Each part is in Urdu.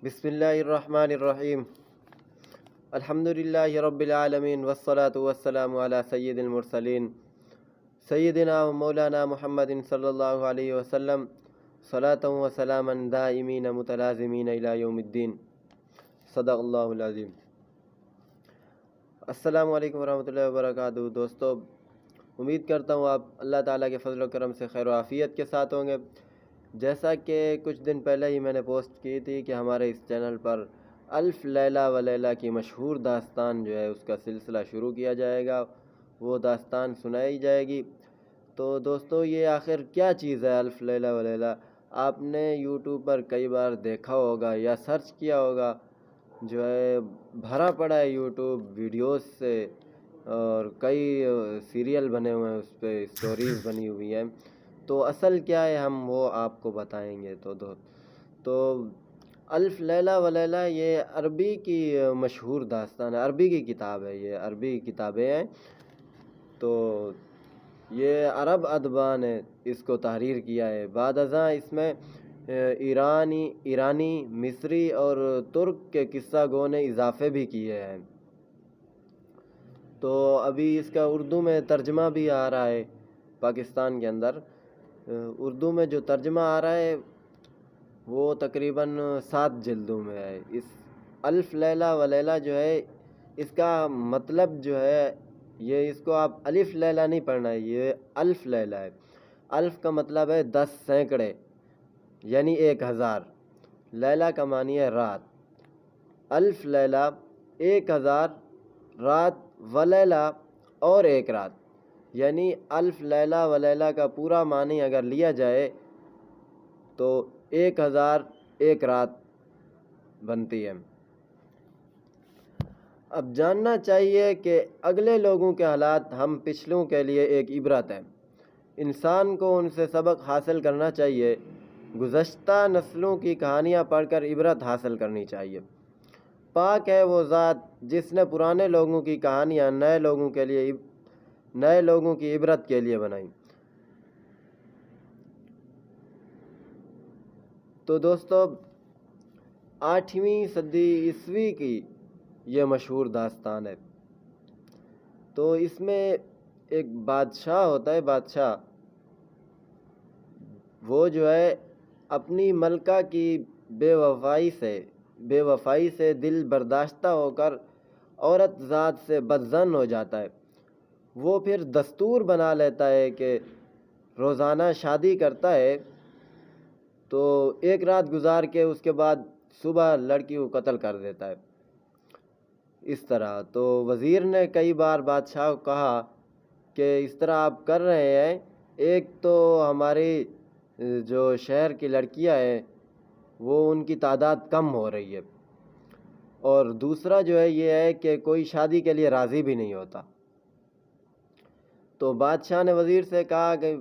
بسم اللہ الرحمن الرحیم الحمد للہ رب العالمین والصلاة والسلام علی سید المرسلین سیدنا و مولانا محمد صلی اللہ علیہ وسلم صلاۃ و سلاما دائمین متلازمین الی یوم الدین صدق اللہ العظیم۔ السلام علیکم ورحمۃ اللہ وبرکاتہ۔ دوستو، امید کرتا ہوں آپ اللہ تعالیٰ کے فضل و کرم سے خیر و عافیت کے ساتھ ہوں گے۔ جیسا کہ کچھ دن پہلے ہی میں نے پوسٹ کی تھی کہ ہمارے اس چینل پر الف لیلہ و لیلہ کی مشہور داستان جو ہے اس کا سلسلہ شروع کیا جائے گا، وہ داستان سنائی جائے گی۔ تو دوستو، یہ آخر کیا چیز ہے الف لیلہ و لیلہ؟ آپ نے یوٹیوب پر کئی بار دیکھا ہوگا یا سرچ کیا ہوگا، جو ہے بھرا پڑا ہے یوٹیوب ویڈیوز سے، اور کئی سیریل بنے ہوئے ہیں، اس پہ اسٹوریز بنی ہوئی ہیں۔ تو اصل کیا ہے ہم وہ آپ کو بتائیں گے۔ تو الف لیلہ و لیلہ یہ عربی کی مشہور داستان ہے، عربی کی کتاب ہے، یہ عربی کتابیں ہیں۔ تو یہ عرب ادباء نے اس کو تحریر کیا ہے۔ بعد ازاں اس میں ایرانی، مصری اور ترک کے قصہ گو نے اضافے بھی کیے ہیں۔ تو ابھی اس کا اردو میں ترجمہ بھی آ رہا ہے پاکستان کے اندر۔ اردو میں جو ترجمہ آ رہا ہے وہ تقریباً 7 جلدوں میں ہے۔ اس الف لیلہ و لیلہ جو ہے، اس کا مطلب جو ہے، یہ اس کو آپ الف لیلہ نہیں پڑھنا ہے، یہ الف لیلہ ہے۔ الف کا مطلب ہے 10 سینکڑے، یعنی 1000۔ لیلہ کا معنی ہے رات۔ الف لیلہ 1000 رات، و لیلہ اور ایک رات، یعنی الف لیلہ و لیلہ کا پورا معنی اگر لیا جائے تو 1001 رات بنتی ہے۔ اب جاننا چاہیے کہ اگلے لوگوں کے حالات ہم پچھلوں کے لیے ایک عبرت ہے۔ انسان کو ان سے سبق حاصل کرنا چاہیے، گزشتہ نسلوں کی کہانیاں پڑھ کر عبرت حاصل کرنی چاہیے۔ پاک ہے وہ ذات جس نے پرانے لوگوں کی کہانیاں نئے لوگوں کی عبرت کے لیے بنائیں۔ تو دوستو، 8ویں صدی عیسوی کی یہ مشہور داستان ہے۔ تو اس میں ایک بادشاہ ہوتا ہے، بادشاہ وہ جو ہے اپنی ملکہ کی بے وفائی سے دل برداشتہ ہو کر عورت ذات سے بدظن ہو جاتا ہے۔ وہ پھر دستور بنا لیتا ہے کہ روزانہ شادی کرتا ہے، تو ایک رات گزار کے اس کے بعد صبح لڑکی کو قتل کر دیتا ہے۔ اس طرح تو وزیر نے کئی بار بادشاہ کو کہا کہ اس طرح آپ کر رہے ہیں، ایک تو ہماری جو شہر کی لڑکیاں ہیں وہ ان کی تعداد کم ہو رہی ہے، اور دوسرا جو ہے یہ ہے کہ کوئی شادی کے لیے راضی بھی نہیں ہوتا۔ تو بادشاہ نے وزیر سے کہا کہ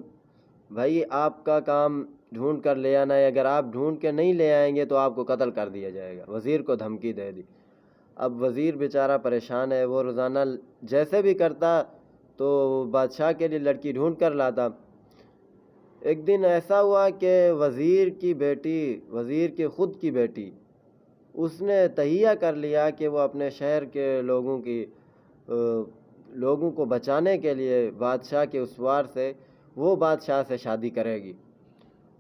بھائی آپ کا کام ڈھونڈ کر لے آنا ہے، اگر آپ ڈھونڈ کے نہیں لے آئیں گے تو آپ کو قتل کر دیا جائے گا۔ وزیر کو دھمکی دے دی۔ اب وزیر بیچارہ پریشان ہے، وہ روزانہ جیسے بھی کرتا تو بادشاہ کے لیے لڑکی ڈھونڈ کر لاتا۔ ایک دن ایسا ہوا کہ وزیر کی خود کی بیٹی، اس نے تہیہ کر لیا کہ وہ اپنے شہر کے لوگوں کو بچانے کے لیے بادشاہ کے اسوار سے وہ بادشاہ سے شادی کرے گی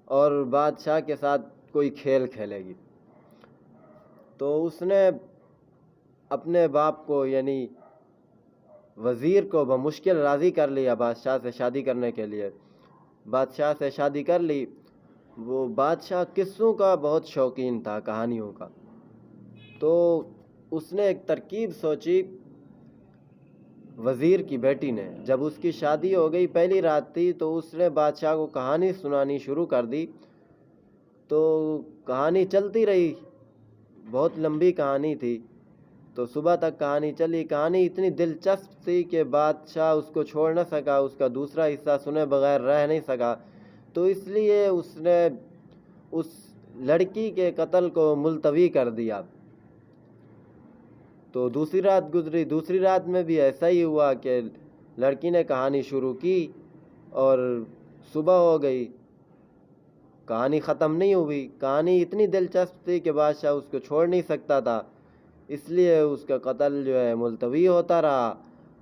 اور بادشاہ کے ساتھ کوئی کھیل کھیلے گی۔ تو اس نے اپنے باپ کو یعنی وزیر کو بمشکل راضی کر لیا بادشاہ سے شادی کرنے کے لیے۔ بادشاہ سے شادی کر لی۔ وہ بادشاہ قصوں کا بہت شوقین تھا، کہانیوں کا۔ تو اس نے ایک ترکیب سوچی، وزیر کی بیٹی نے، جب اس کی شادی ہو گئی، پہلی رات تھی، تو اس نے بادشاہ کو کہانی سنانی شروع کر دی۔ تو کہانی چلتی رہی، بہت لمبی کہانی تھی، تو صبح تک کہانی چلی۔ کہانی اتنی دلچسپ تھی کہ بادشاہ اس کو چھوڑ نہ سکا، اس کا دوسرا حصہ سنے بغیر رہ نہیں سکا۔ تو اس لیے اس نے اس لڑکی کے قتل کو ملتوی کر دیا۔ تو دوسری رات گزری، دوسری رات میں بھی ایسا ہی ہوا کہ لڑکی نے کہانی شروع کی اور صبح ہو گئی، کہانی ختم نہیں ہوئی، کہانی اتنی دلچسپ تھی کہ بادشاہ اس کو چھوڑ نہیں سکتا تھا، اس لیے اس کا قتل جو ہے ملتوی ہوتا رہا۔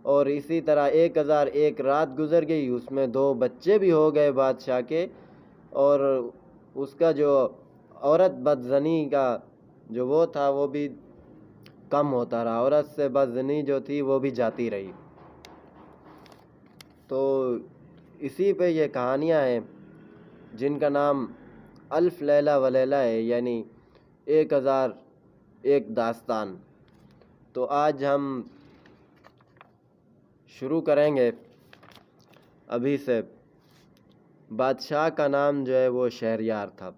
اور اسی طرح 1001 رات گزر گئی، اس میں 2 بچے بھی ہو گئے بادشاہ کے، اور اس کا جو عورت بدزنی کا جو وہ تھا وہ بھی کم ہوتا رہا، عورت سے بدزنی جو تھی وہ بھی جاتی رہی۔ تو اسی پہ یہ کہانیاں ہیں جن کا نام الف لیلہ و لیلہ ہے، یعنی 1001 داستان۔ تو آج ہم شروع کریں گے ابھی سے۔ بادشاہ کا نام جو ہے وہ شہریار تھا۔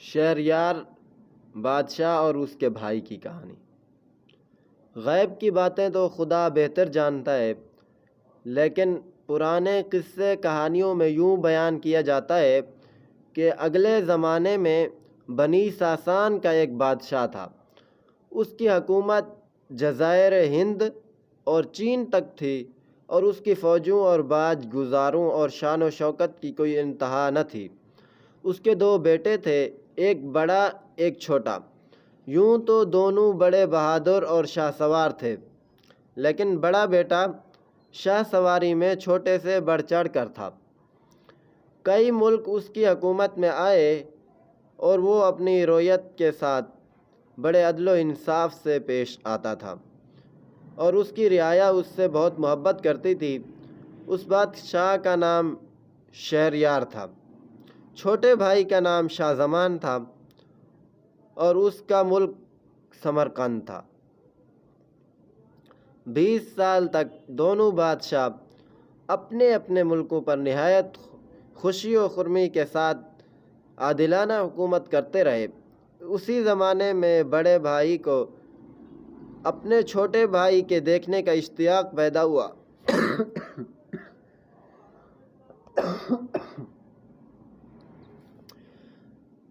شہریار بادشاہ اور اس کے بھائی کی کہانی۔ غیب کی باتیں تو خدا بہتر جانتا ہے، لیکن پرانے قصے کہانیوں میں یوں بیان کیا جاتا ہے کہ اگلے زمانے میں بنی ساسان کا ایک بادشاہ تھا۔ اس کی حکومت جزائر ہند اور چین تک تھی، اور اس کی فوجوں اور باج گزاروں اور شان و شوکت کی کوئی انتہا نہ تھی۔ اس کے 2 بیٹے تھے، ایک بڑا ایک چھوٹا۔ یوں تو دونوں بڑے بہادر اور شاہ سوار تھے، لیکن بڑا بیٹا شاہ سواری میں چھوٹے سے بڑھ چڑھ کر تھا۔ کئی ملک اس کی حکومت میں آئے، اور وہ اپنی رویت کے ساتھ بڑے عدل و انصاف سے پیش آتا تھا، اور اس کی رعایا اس سے بہت محبت کرتی تھی۔ اس بادشاہ کا نام شہریار تھا۔ چھوٹے بھائی کا نام شاہ زمان تھا، اور اس کا ملک سمرقند تھا۔ 20 سال تک دونوں بادشاہ اپنے اپنے ملکوں پر نہایت خوشی و خرمی کے ساتھ عادلانہ حکومت کرتے رہے۔ اسی زمانے میں بڑے بھائی کو اپنے چھوٹے بھائی کے دیکھنے کا اشتیاق پیدا ہوا۔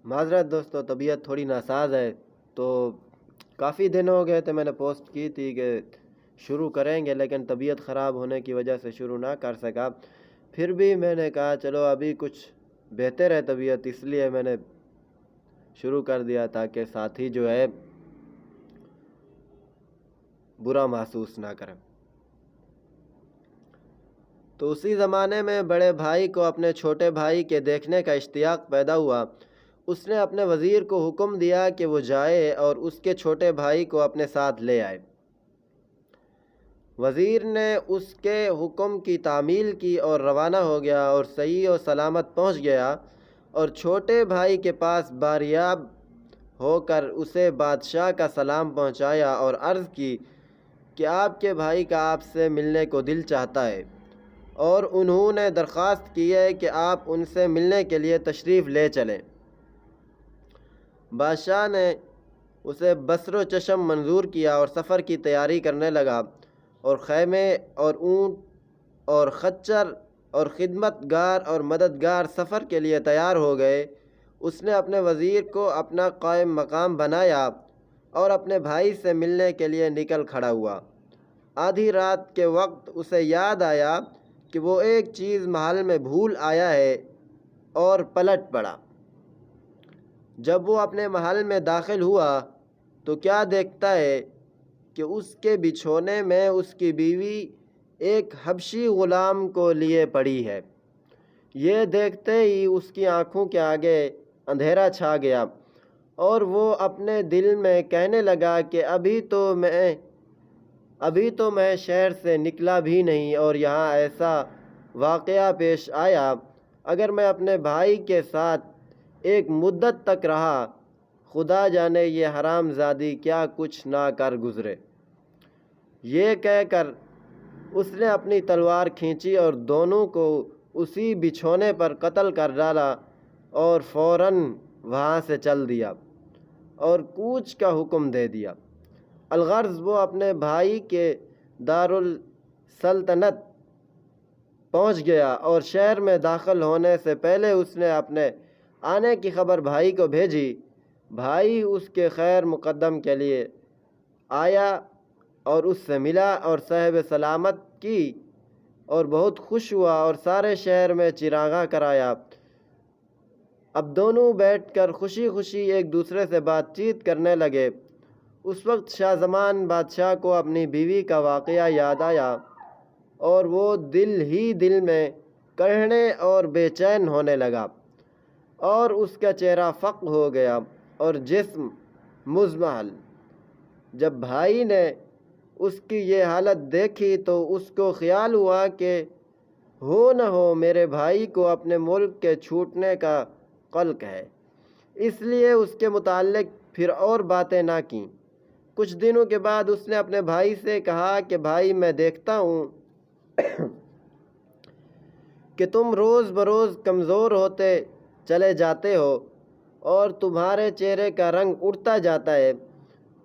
معذرت دوستو، طبیعت تھوڑی ناساز ہے، تو کافی دن ہو گئے تھے میں نے پوسٹ کی تھی کہ شروع کریں گے، لیکن طبیعت خراب ہونے کی وجہ سے شروع نہ کر سکا۔ پھر بھی میں نے کہا چلو ابھی کچھ بہتر ہے طبیعت، اس لیے میں نے شروع کر دیا تاکہ ساتھی جو ہے برا محسوس نہ کریں۔ تو اسی زمانے میں بڑے بھائی کو اپنے چھوٹے بھائی کے دیکھنے کا اشتیاق پیدا ہوا۔ اس نے اپنے وزیر کو حکم دیا کہ وہ جائے اور اس کے چھوٹے بھائی کو اپنے ساتھ لے آئے۔ وزیر نے اس کے حکم کی تعمیل کی اور روانہ ہو گیا، اور صحیح و سلامت پہنچ گیا، اور چھوٹے بھائی کے پاس باریاب ہو کر اسے بادشاہ کا سلام پہنچایا اور عرض کی کہ آپ کے بھائی کا آپ سے ملنے کو دل چاہتا ہے، اور انہوں نے درخواست کی ہے کہ آپ ان سے ملنے کے لیے تشریف لے چلیں۔ بادشاہ نے اسے بصر و چشم منظور کیا اور سفر کی تیاری کرنے لگا، اور خیمے اور اونٹ اور خچر اور خدمت گار اور مددگار سفر کے لیے تیار ہو گئے۔ اس نے اپنے وزیر کو اپنا قائم مقام بنایا اور اپنے بھائی سے ملنے کے لیے نکل کھڑا ہوا۔ آدھی رات کے وقت اسے یاد آیا کہ وہ ایک چیز محل میں بھول آیا ہے، اور پلٹ پڑا۔ جب وہ اپنے محل میں داخل ہوا تو کیا دیکھتا ہے کہ اس کے بچھونے میں اس کی بیوی ایک حبشی غلام کو لیے پڑی ہے۔ یہ دیکھتے ہی اس کی آنکھوں کے آگے اندھیرا چھا گیا، اور وہ اپنے دل میں کہنے لگا کہ ابھی تو میں شہر سے نکلا بھی نہیں اور یہاں ایسا واقعہ پیش آیا۔ اگر میں اپنے بھائی کے ساتھ ایک مدت تک رہا، خدا جانے یہ حرام زادی کیا کچھ نہ کر گزرے۔ یہ کہہ کر اس نے اپنی تلوار کھینچی اور دونوں کو اسی بچھونے پر قتل کر ڈالا، اور فوراً وہاں سے چل دیا اور کوچ کا حکم دے دیا۔ الغرض وہ اپنے بھائی کے دارالسلطنت پہنچ گیا، اور شہر میں داخل ہونے سے پہلے اس نے اپنے آنے کی خبر بھائی کو بھیجی۔ بھائی اس کے خیر مقدم کے لیے آیا اور اس سے ملا اور صحب سلامت کی، اور بہت خوش ہوا اور سارے شہر میں چراغاں کرایا۔ اب دونوں بیٹھ کر خوشی خوشی ایک دوسرے سے بات چیت کرنے لگے۔ اس وقت شاہ زمان بادشاہ کو اپنی بیوی کا واقعہ یاد آیا اور وہ دل ہی دل میں کڑھنے اور بے چین ہونے لگا، اور اس کا چہرہ فق ہو گیا اور جسم مزمحل۔ جب بھائی نے اس کی یہ حالت دیکھی تو اس کو خیال ہوا کہ ہو نہ ہو میرے بھائی کو اپنے ملک کے چھوٹنے کا قلق ہے، اس لیے اس کے متعلق پھر اور باتیں نہ کیں۔ کچھ دنوں کے بعد اس نے اپنے بھائی سے کہا کہ بھائی، میں دیکھتا ہوں کہ تم روز بروز کمزور ہوتے چلے جاتے ہو اور تمہارے چہرے کا رنگ اڑتا جاتا ہے۔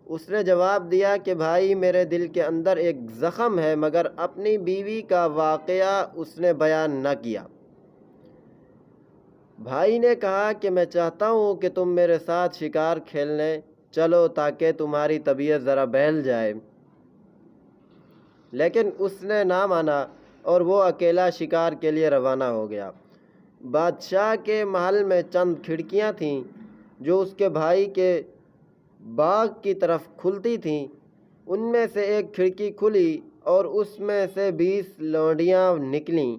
اس نے جواب دیا کہ بھائی، میرے دل کے اندر ایک زخم ہے، مگر اپنی بیوی کا واقعہ اس نے بیان نہ کیا۔ بھائی نے کہا کہ میں چاہتا ہوں کہ تم میرے ساتھ شکار کھیلنے چلو تاکہ تمہاری طبیعت ذرا بہل جائے، لیکن اس نے نہ مانا اور وہ اکیلا شکار کے لیے روانہ ہو گیا۔ بادشاہ کے محل میں چند کھڑکیاں تھیں جو اس کے بھائی کے باغ کی طرف کھلتی تھیں۔ ان میں سے ایک کھڑکی کھلی اور اس میں سے 20 لونڈیاں نکلیں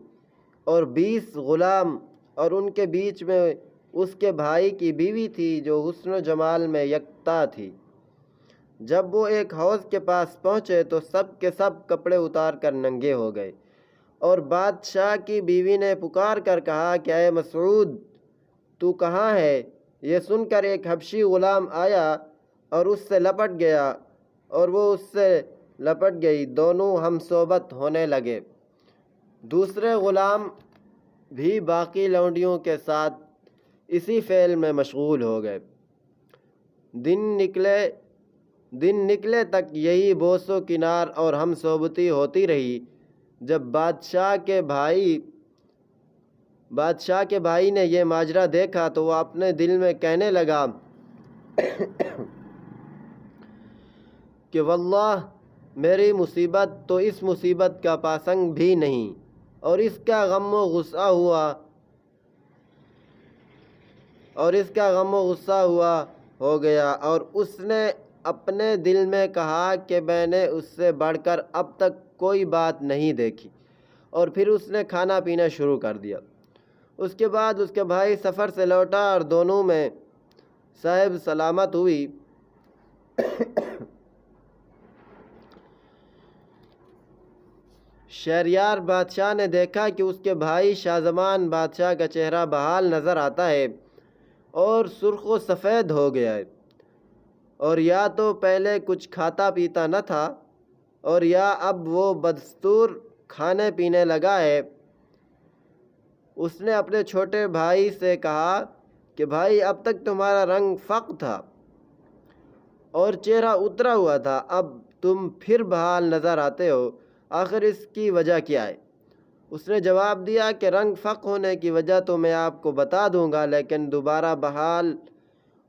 اور 20 غلام، اور ان کے بیچ میں اس کے بھائی کی بیوی تھی جو حسن و جمال میں یکتا تھی۔ جب وہ ایک حوض کے پاس پہنچے تو سب کے سب کپڑے اتار کر ننگے ہو گئے، اور بادشاہ کی بیوی نے پکار کر کہا کہ اے مسعود، تو کہاں ہے؟ یہ سن کر ایک حبشی غلام آیا اور اس سے لپٹ گیا اور وہ اس سے لپٹ گئی، دونوں ہم صحبت ہونے لگے۔ دوسرے غلام بھی باقی لونڈیوں کے ساتھ اسی فعل میں مشغول ہو گئے۔ دن نکلے تک یہی بوس و کنار اور ہم صحبتی ہوتی رہی۔ جب بادشاہ کے بھائی نے یہ ماجرا دیکھا تو وہ اپنے دل میں کہنے لگا کہ واللہ میری مصیبت تو اس مصیبت کا پاسنگ بھی نہیں، اور اس کا غم و غصہ ہوا ہو گیا، اور اس نے اپنے دل میں کہا کہ میں نے اس سے بڑھ کر اب تک کوئی بات نہیں دیکھی، اور پھر اس نے کھانا پینا شروع کر دیا۔ اس کے بعد اس کے بھائی سفر سے لوٹا اور دونوں میں صحب سلامت ہوئی۔ شہریار بادشاہ نے دیکھا کہ اس کے بھائی شاہ زمان بادشاہ کا چہرہ بحال نظر آتا ہے اور سرخ و سفید ہو گیا ہے، اور یا تو پہلے کچھ کھاتا پیتا نہ تھا اور یا اب وہ بدستور کھانے پینے لگا ہے۔ اس نے اپنے چھوٹے بھائی سے کہا کہ بھائی، اب تک تمہارا رنگ فق تھا اور چہرہ اترا ہوا تھا، اب تم پھر بحال نظر آتے ہو، آخر اس کی وجہ کیا ہے؟ اس نے جواب دیا کہ رنگ فق ہونے کی وجہ تو میں آپ کو بتا دوں گا، لیکن دوبارہ بحال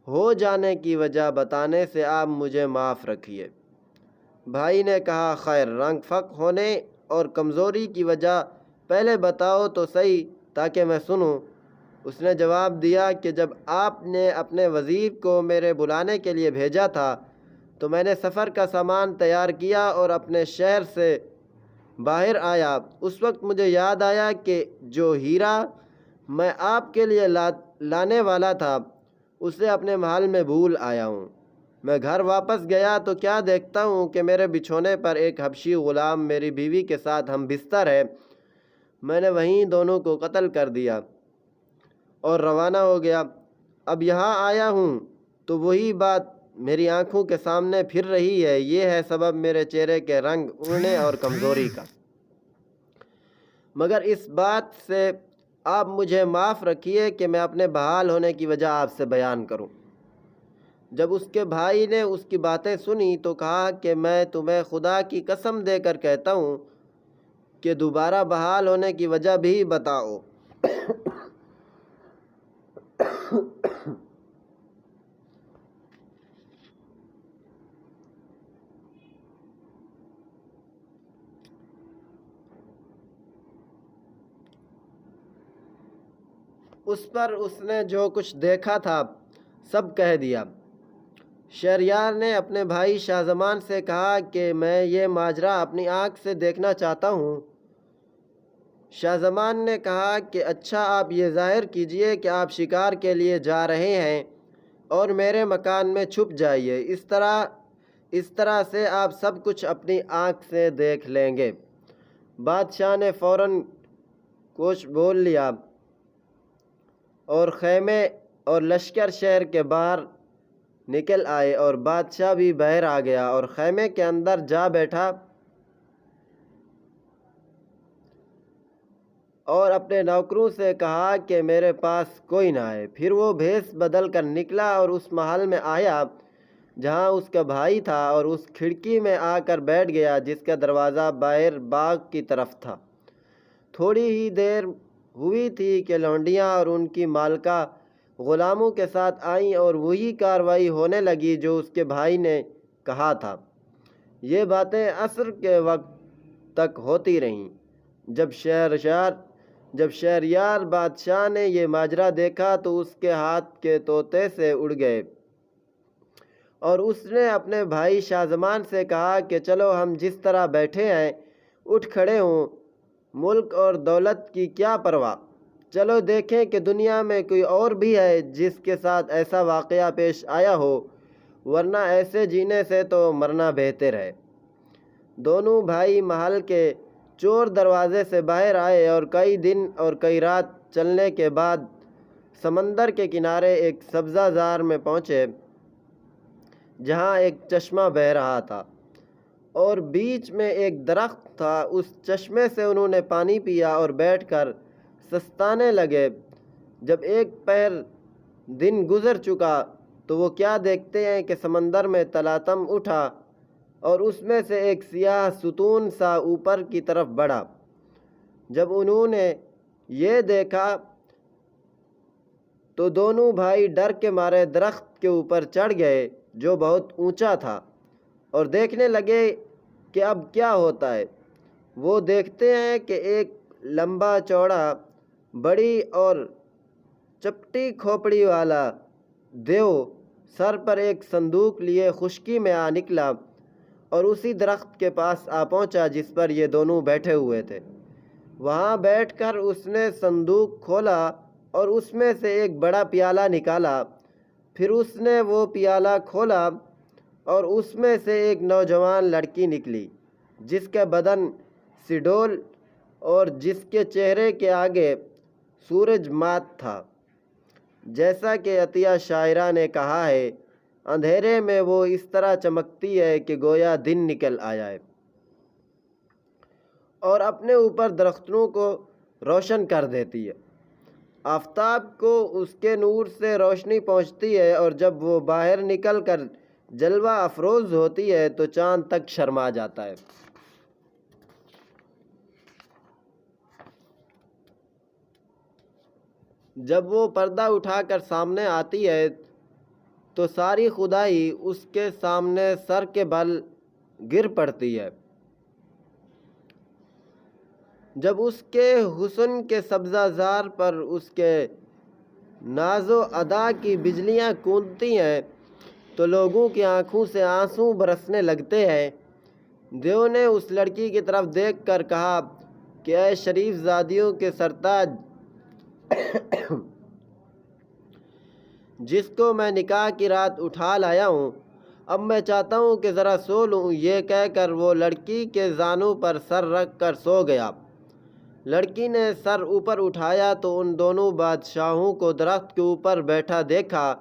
ہو جانے کی وجہ بتانے سے آپ مجھے معاف رکھیے۔ بھائی نے کہا خیر، رنگ فق ہونے اور کمزوری کی وجہ پہلے بتاؤ تو صحیح تاکہ میں سنوں۔ اس نے جواب دیا کہ جب آپ نے اپنے وزیر کو میرے بلانے کے لیے بھیجا تھا تو میں نے سفر کا سامان تیار کیا اور اپنے شہر سے باہر آیا۔ اس وقت مجھے یاد آیا کہ جو ہیرا میں آپ کے لیے لانے والا تھا اسے اپنے محل میں بھول آیا ہوں۔ میں گھر واپس گیا تو کیا دیکھتا ہوں کہ میرے بچھونے پر ایک حبشی غلام میری بیوی کے ساتھ ہم بستر ہے۔ میں نے وہیں دونوں کو قتل کر دیا اور روانہ ہو گیا۔ اب یہاں آیا ہوں تو وہی بات میری آنکھوں کے سامنے پھر رہی ہے، یہ ہے سبب میرے چہرے کے رنگ اڑنے اور کمزوری کا۔ مگر اس بات سے آپ مجھے معاف رکھیے کہ میں اپنے بحال ہونے کی وجہ آپ سے بیان کروں۔ جب اس کے بھائی نے اس کی باتیں سنی تو کہا کہ میں تمہیں خدا کی قسم دے کر کہتا ہوں کہ دوبارہ بحال ہونے کی وجہ بھی بتاؤ۔ اس پر اس نے جو کچھ دیکھا تھا سب کہہ دیا۔ شہریار نے اپنے بھائی شاہ زمان سے کہا کہ میں یہ ماجرا اپنی آنکھ سے دیکھنا چاہتا ہوں۔ شاہ زمان نے کہا کہ اچھا، آپ یہ ظاہر کیجئے کہ آپ شکار کے لیے جا رہے ہیں اور میرے مکان میں چھپ جائیے، اس طرح سے آپ سب کچھ اپنی آنکھ سے دیکھ لیں گے۔ بادشاہ نے فوراً کچھ بول لیا اور خیمے اور لشکر شہر کے باہر نکل آئے اور بادشاہ بھی باہر آ گیا اور خیمے کے اندر جا بیٹھا اور اپنے نوکروں سے کہا کہ میرے پاس کوئی نہ آئے۔ پھر وہ بھیس بدل کر نکلا اور اس محل میں آیا جہاں اس کا بھائی تھا اور اس کھڑکی میں آ کر بیٹھ گیا جس کا دروازہ باہر باغ کی طرف تھا۔ تھوڑی ہی دیر ہوئی تھی کہ لونڈیاں اور ان کی مالکہ غلاموں کے ساتھ آئیں اور وہی کاروائی ہونے لگی جو اس کے بھائی نے کہا تھا۔ یہ باتیں عصر کے وقت تک ہوتی رہیں۔ جب شہریار بادشاہ نے یہ ماجرا دیکھا تو اس کے ہاتھ کے طوطے سے اڑ گئے اور اس نے اپنے بھائی شاہ زمان سے کہا کہ چلو ہم جس طرح بیٹھے ہیں اٹھ کھڑے ہوں، ملک اور دولت کی کیا پرواہ، چلو دیکھیں کہ دنیا میں کوئی اور بھی ہے جس کے ساتھ ایسا واقعہ پیش آیا ہو، ورنہ ایسے جینے سے تو مرنا بہتر ہے۔ دونوں بھائی محل کے چور دروازے سے باہر آئے اور کئی دن اور کئی رات چلنے کے بعد سمندر کے کنارے ایک سبزہ زار میں پہنچے جہاں ایک چشمہ بہہ رہا تھا اور بیچ میں ایک درخت تھا۔ اس چشمے سے انہوں نے پانی پیا اور بیٹھ کر سستانے لگے۔ جب ایک پہر دن گزر چکا تو وہ کیا دیکھتے ہیں کہ سمندر میں تلاطم اٹھا اور اس میں سے ایک سیاہ ستون سا اوپر کی طرف بڑھا۔ جب انہوں نے یہ دیکھا تو دونوں بھائی ڈر کے مارے درخت کے اوپر چڑھ گئے جو بہت اونچا تھا اور دیکھنے لگے کہ اب کیا ہوتا ہے۔ وہ دیکھتے ہیں کہ ایک لمبا چوڑا بڑی اور چپٹی کھوپڑی والا دیو سر پر ایک صندوق لیے خشکی میں آ نکلا اور اسی درخت کے پاس آ پہنچا جس پر یہ دونوں بیٹھے ہوئے تھے۔ وہاں بیٹھ کر اس نے صندوق کھولا اور اس میں سے ایک بڑا پیالہ نکالا۔ پھر اس نے وہ پیالہ کھولا اور اس میں سے ایک نوجوان لڑکی نکلی جس کا بدن سڈول اور جس کے چہرے کے آگے سورج مات تھا۔ جیسا کہ عطیہ شاعرہ نے کہا ہے، اندھیرے میں وہ اس طرح چمکتی ہے کہ گویا دن نکل آیا ہے اور اپنے اوپر درختوں کو روشن کر دیتی ہے۔ آفتاب کو اس کے نور سے روشنی پہنچتی ہے اور جب وہ باہر نکل کر جلوہ افروز ہوتی ہے تو چاند تک شرما جاتا ہے۔ جب وہ پردہ اٹھا کر سامنے آتی ہے تو ساری خدائی اس کے سامنے سر کے بل گر پڑتی ہے۔ جب اس کے حسن کے سبزہ زار پر اس کے ناز و ادا کی بجلیاں کونتی ہیں تو لوگوں کی آنکھوں سے آنسو برسنے لگتے ہیں۔ دیو نے اس لڑکی کی طرف دیکھ کر کہا کہ اے شریف زادیوں کے سرتاج، جس کو میں نکاح کی رات اٹھا لایا ہوں، اب میں چاہتا ہوں کہ ذرا سو لوں۔ یہ کہہ کر وہ لڑکی کے زانوں پر سر رکھ کر سو گیا۔ لڑکی نے سر اوپر اٹھایا تو ان دونوں بادشاہوں کو درخت کے اوپر بیٹھا دیکھا۔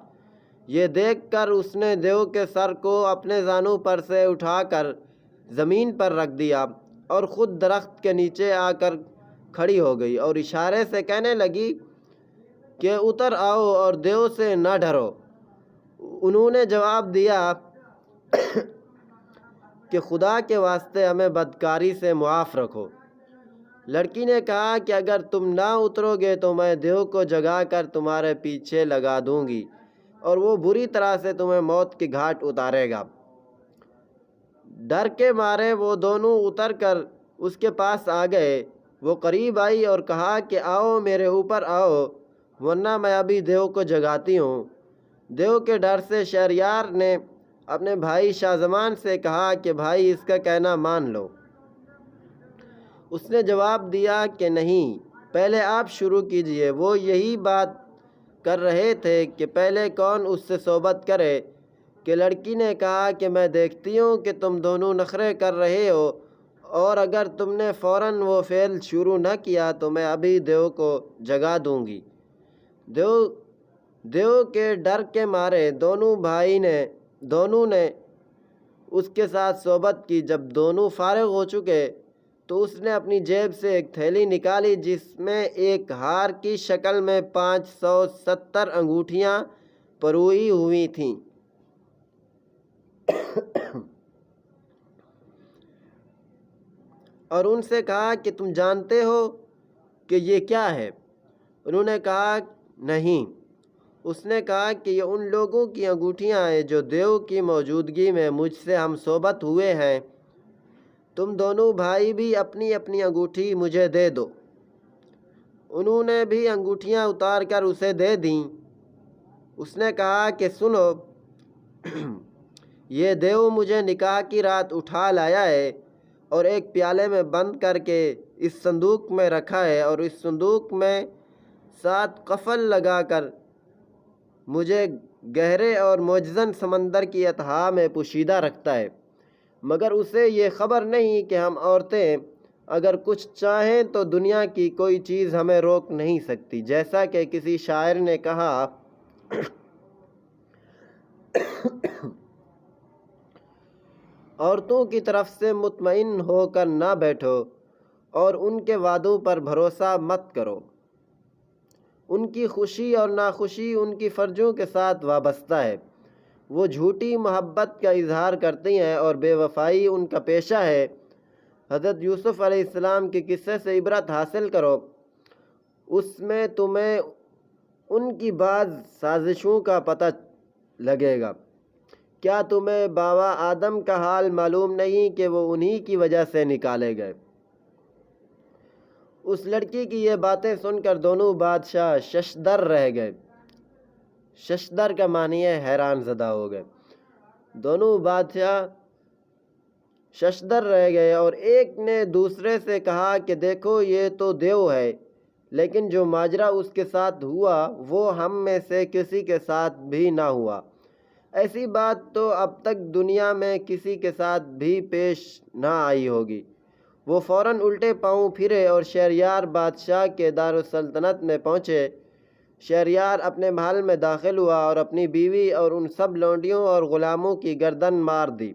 یہ دیکھ کر اس نے دیو کے سر کو اپنے زانوں پر سے اٹھا کر زمین پر رکھ دیا اور خود درخت کے نیچے آ کر کھڑی ہو گئی اور اشارے سے کہنے لگی کہ اتر آؤ اور دیو سے نہ ڈرو۔ انہوں نے جواب دیا کہ خدا کے واسطے ہمیں بدکاری سے معاف رکھو۔ لڑکی نے کہا کہ اگر تم نہ اترو گے تو میں دیو کو جگا کر تمہارے پیچھے لگا دوں گی اور وہ بری طرح سے تمہیں موت کی گھاٹ اتارے گا۔ ڈر کے مارے وہ دونوں اتر کر اس کے پاس آ گئے۔ وہ قریب آئی اور کہا کہ آؤ میرے اوپر آؤ ورنہ میں ابھی دیو کو جگاتی ہوں۔ دیو کے ڈر سے شہریار نے اپنے بھائی شاہ زمان سے کہا کہ بھائی اس کا کہنا مان لو۔ اس نے جواب دیا کہ نہیں، پہلے آپ شروع کیجئے۔ وہ یہی بات کر رہے تھے کہ پہلے کون اس سے صحبت کرے کہ لڑکی نے کہا کہ میں دیکھتی ہوں کہ تم دونوں نخرے کر رہے ہو، اور اگر تم نے فوراً وہ فعل شروع نہ کیا تو میں ابھی دیو کو جگا دوں گی۔ دیو کے ڈر کے مارے دونوں نے اس کے ساتھ صحبت کی۔ جب دونوں فارغ ہو چکے تو اس نے اپنی جیب سے ایک تھیلی نکالی جس میں ایک ہار کی شکل میں 570 انگوٹھیاں پروئی ہوئی تھیں۔ اور ان سے کہا کہ تم جانتے ہو کہ یہ کیا ہے؟ انہوں نے کہا نہیں۔ اس نے کہا کہ یہ ان لوگوں کی انگوٹھیاں ہیں جو دیو کی موجودگی میں مجھ سے ہم صحبت ہوئے ہیں۔ تم دونوں بھائی بھی اپنی اپنی انگوٹھی مجھے دے دو۔ انہوں نے بھی انگوٹھیاں اتار کر اسے دے دیں۔ اس نے کہا کہ سنو، یہ دیو مجھے نکاح کی رات اٹھا لایا ہے اور ایک پیالے میں بند کر کے اس صندوق میں رکھا ہے، اور اس صندوق میں 7 قفل لگا کر مجھے گہرے اور معجزن سمندر کی اتھاہ میں پوشیدہ رکھتا ہے، مگر اسے یہ خبر نہیں کہ ہم عورتیں اگر کچھ چاہیں تو دنیا کی کوئی چیز ہمیں روک نہیں سکتی۔ جیسا کہ کسی شاعر نے کہا، عورتوں کی طرف سے مطمئن ہو کر نہ بیٹھو اور ان کے وعدوں پر بھروسہ مت کرو۔ ان کی خوشی اور ناخوشی ان کی فرجوں کے ساتھ وابستہ ہے۔ وہ جھوٹی محبت کا اظہار کرتی ہیں اور بے وفائی ان کا پیشہ ہے۔ حضرت یوسف علیہ السلام کے قصے سے عبرت حاصل کرو، اس میں تمہیں ان کی بعض سازشوں کا پتہ لگے گا۔ کیا تمہیں باوا آدم کا حال معلوم نہیں کہ وہ انہی کی وجہ سے نکالے گئے؟ اس لڑکی کی یہ باتیں سن کر دونوں بادشاہ ششدر رہ گئے۔ ششدر کا معنی ہے حیران زدہ ہو گئے۔ دونوں بادشاہ ششدر رہ گئے اور ایک نے دوسرے سے کہا کہ دیکھو یہ تو دیو ہے، لیکن جو ماجرا اس کے ساتھ ہوا وہ ہم میں سے کسی کے ساتھ بھی نہ ہوا۔ ایسی بات تو اب تک دنیا میں کسی کے ساتھ بھی پیش نہ آئی ہوگی۔ وہ فوراً الٹے پاؤں پھرے اور شہریار بادشاہ کے دارالسلطنت میں پہنچے۔ شہریار اپنے محل میں داخل ہوا اور اپنی بیوی اور ان سب لونڈیوں اور غلاموں کی گردن مار دی۔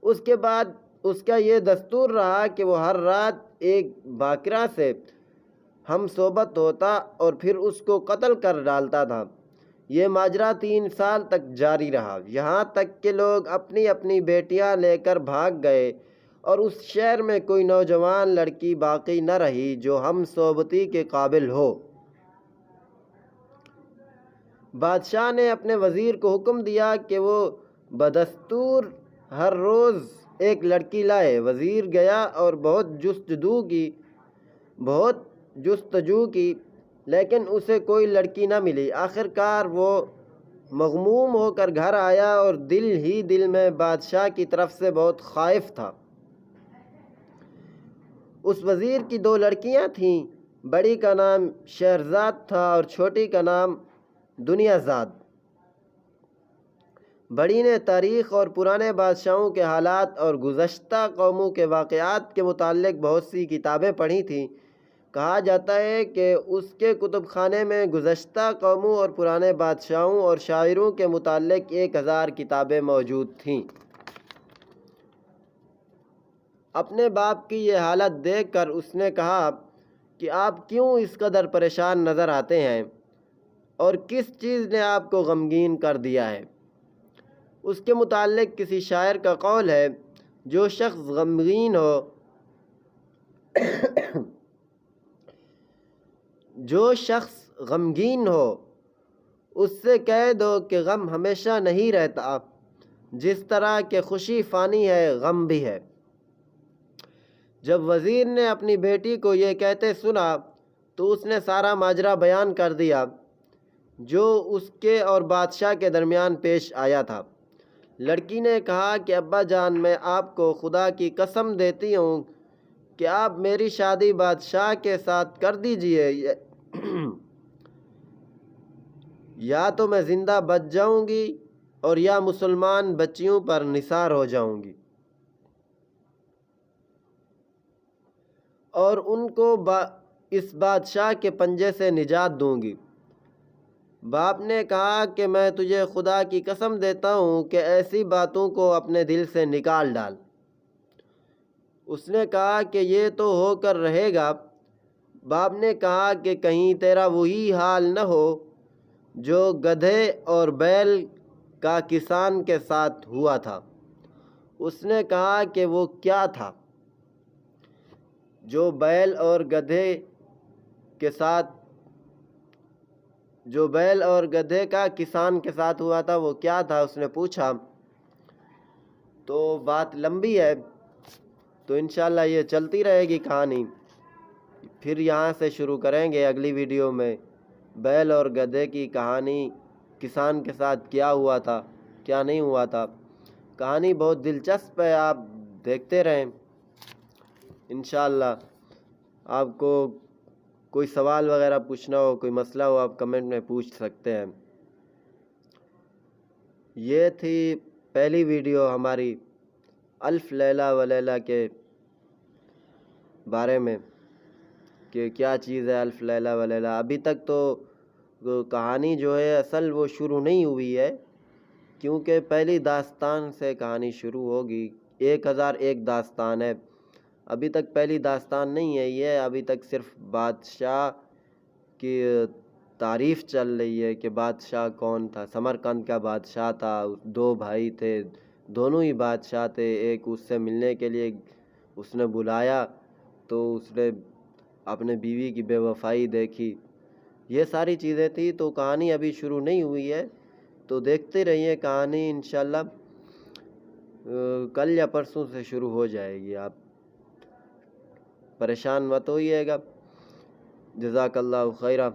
اس کے بعد اس کا یہ دستور رہا کہ وہ ہر رات ایک باکرہ سے ہم صحبت ہوتا اور پھر اس کو قتل کر ڈالتا تھا۔ یہ ماجرا 3 سال تک جاری رہا، یہاں تک کہ لوگ اپنی اپنی بیٹیاں لے کر بھاگ گئے اور اس شہر میں کوئی نوجوان لڑکی باقی نہ رہی جو ہم صحبتی کے قابل ہو۔ بادشاہ نے اپنے وزیر کو حکم دیا کہ وہ بدستور ہر روز ایک لڑکی لائے۔ وزیر گیا اور بہت جستجو کی لیکن اسے کوئی لڑکی نہ ملی۔ آخرکار وہ مغموم ہو کر گھر آیا اور دل ہی دل میں بادشاہ کی طرف سے بہت خائف تھا۔ اس وزیر کی 2 لڑکیاں تھیں، بڑی کا نام شہرزاد تھا اور چھوٹی کا نام دنیا زاد۔ بڑی نے تاریخ اور پرانے بادشاہوں کے حالات اور گزشتہ قوموں کے واقعات کے متعلق بہت سی کتابیں پڑھی تھیں۔ کہا جاتا ہے کہ اس کے کتب خانے میں گزشتہ قوموں اور پرانے بادشاہوں اور شاعروں کے متعلق 1000 کتابیں موجود تھیں۔ اپنے باپ کی یہ حالت دیکھ کر اس نے کہا کہ آپ کیوں اس قدر پریشان نظر آتے ہیں اور کس چیز نے آپ کو غمگین کر دیا ہے؟ اس کے متعلق کسی شاعر کا قول ہے، جو شخص غمگین ہو اس سے کہہ دو کہ غم ہمیشہ نہیں رہتا، جس طرح کہ خوشی فانی ہے غم بھی ہے۔ جب وزیر نے اپنی بیٹی کو یہ کہتے سنا تو اس نے سارا ماجرا بیان کر دیا جو اس کے اور بادشاہ کے درمیان پیش آیا تھا۔ لڑکی نے کہا کہ ابا جان، میں آپ کو خدا کی قسم دیتی ہوں کہ آپ میری شادی بادشاہ کے ساتھ کر دیجئے، یا تو میں زندہ بچ جاؤں گی اور یا مسلمان بچیوں پر نثار ہو جاؤں گی اور ان کو اس بادشاہ کے پنجے سے نجات دوں گی۔ باپ نے کہا کہ میں تجھے خدا کی قسم دیتا ہوں کہ ایسی باتوں کو اپنے دل سے نکال ڈال۔ اس نے کہا کہ یہ تو ہو کر رہے گا۔ باپ نے کہا کہ کہیں تیرا وہی حال نہ ہو جو گدھے اور بیل کا کسان کے ساتھ ہوا تھا۔ اس نے کہا کہ وہ کیا تھا؟ جو بیل اور گدھے کا کسان کے ساتھ ہوا تھا وہ کیا تھا؟ اس نے پوچھا۔ تو بات لمبی ہے، تو انشاءاللہ یہ چلتی رہے گی کہانی، پھر یہاں سے شروع کریں گے اگلی ویڈیو میں بیل اور گدھے کی کہانی، کسان کے ساتھ کیا ہوا تھا کیا نہیں ہوا تھا۔ کہانی بہت دلچسپ ہے، آپ دیکھتے رہیں۔ انشاءاللہ آپ کو کوئی سوال وغیرہ پوچھنا ہو، کوئی مسئلہ ہو، آپ کمنٹ میں پوچھ سکتے ہیں۔ یہ تھی پہلی ویڈیو ہماری الف لیلہ و لیلہ کے بارے میں کہ کیا چیز ہے الف لیلہ و لیلہ۔ ابھی تک تو کہانی جو ہے اصل وہ شروع نہیں ہوئی ہے، کیونکہ پہلی داستان سے کہانی شروع ہوگی۔ 1001 داستان ہے، ابھی تک پہلی داستان نہیں ہے یہ، ابھی تک صرف بادشاہ کی تعریف چل رہی ہے کہ بادشاہ کون تھا۔ سمرقند کا بادشاہ تھا، 2 بھائی تھے، دونوں ہی بادشاہ تھے۔ ایک اس سے ملنے کے لیے اس نے بلایا تو اس نے اپنے بیوی کی بے وفائی دیکھی، یہ ساری چیزیں تھی۔ تو کہانی ابھی شروع نہیں ہوئی ہے، تو دیکھتے رہیے کہانی، انشاءاللہ کل یا پرسوں سے شروع ہو جائے گی، آپ پریشان مت ہوئیے گا۔ جزاک اللہ خیرہ۔